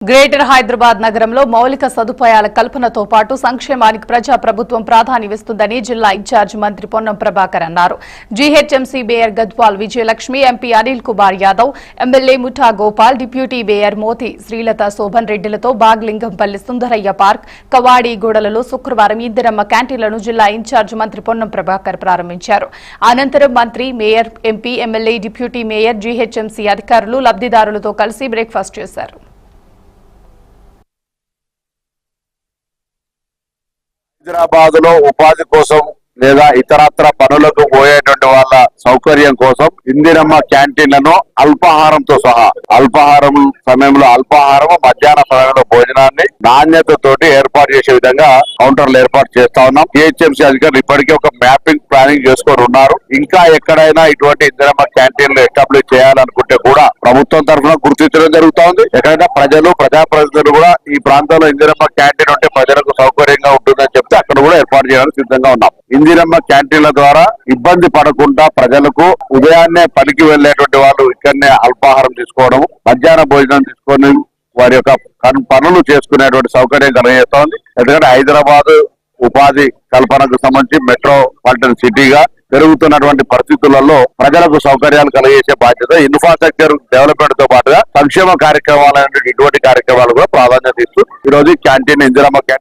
Greater Hyderabad నగరంలో మౌలిక సదుపాయాల కల్పనతో పాటు సంక్షేమానికి ప్రజాప్రభుత్వం ప్రాధాన్యమిస్తుందని జిల్లా ఇన్ఛార్జ్ మంత్రి పొన్నం ప్రభాకర్ అన్నారు. GHMC mayor Gadwal Vijayalakshmi, MP Anil Kumar Yadav, MLA Mutha Gopal, deputy mayor Moti Srilatha Shobhan రెడ్డిలతో బాగ్లింగంపల్లి సుందరయ్య పార్క్, కవాడి గూడలలో శుక్రవారం ఇందిరమ్మ క్యాంటీన్లను జిల్లా ఇన్ఛార్జ్ మంత్రి పొన్నం ప్రభాకర్ ప్రారంభించారు. అనంతరం మంత్రి, mayor, MP, MLA, deputy mayor, GHMC అధికారులు లబ్దిదారులతో కలిసి బ్రేక్ఫాస్ట్ చేశారు. హైదరాబాద్ లో ఉపాధి కోసం లేదా ఇతరత్ర పనులకు పోయేటువంటి వాళ్ళ సౌకర్యం కోసం ఇందిరమ్మ క్యాంటీన్లను అల్పాహారంతో సహా అల్పాహారం సమయంలో అల్పాహారం, మధ్యాహ్న సమయంలో భోజనాన్ని నాణ్యతతోటి ఏర్పాటు చేసే విధంగా కౌంటర్లు ఏర్పాటు చేస్తా ఉన్నాం. జిహెచ్ఎంసీ అధికారులు ఇప్పటికే ఒక మ్యాపింగ్ ప్లానింగ్ చేసుకొని ఉన్నారు. ఇంకా ఎక్కడైనా ఇటువంటి ఇందిరమ్మ క్యాంటీన్లు ఎస్టాబ్లిష్ చేయాలనుకుంటే కూడా ప్రభుత్వం తరఫున గుర్తించడం జరుగుతా ఉంది. ఎక్కడైనా ప్రజాప్రతినిధులు కూడా ఈ ప్రాంతంలో ఇందిరమ్మ క్యాంటీన్ ఉంటే ప్రజలకు సౌకర్యంగా ఉంటుందని చెప్తే అక్కడ కూడా ఏర్పాటు చేయడానికి సిద్ధంగా ఉన్నాం. ఇందిరమ్మ క్యాంటీన్ల ద్వారా ఇబ్బంది పడకుండా ప్రజలకు ఉదయాన్నే పనికి వెళ్లేటువంటి వాళ్ళు ఇక్కడనే అల్పాహారం తీసుకోవడం, మధ్యాహ్న భోజనం తీసుకొని వారి యొక్క పనులు చేసుకునేటువంటి సౌకర్యం కలిగేస్తోంది. ఎందుకంటే హైదరాబాద్ ఉపాధి కల్పనకు సంబంధించి మెట్రోపాలిటన్ సిటీగా పెరుగుతున్నటువంటి పరిస్థితులలో ప్రజలకు సౌకర్యాలు కలిగేసే బాధ్యత ఇన్ఫ్రాస్ట్రక్చర్ డెవలప్మెంట్ తో పాటుగా సంక్షేమ కార్యక్రమాలు ఇటువంటి కార్యక్రమాలు కూడా ప్రాధాన్యత ఇస్తూ ఈ రోజు క్యాంటీన్ ఇందిరమ్మ క్యాంటీన్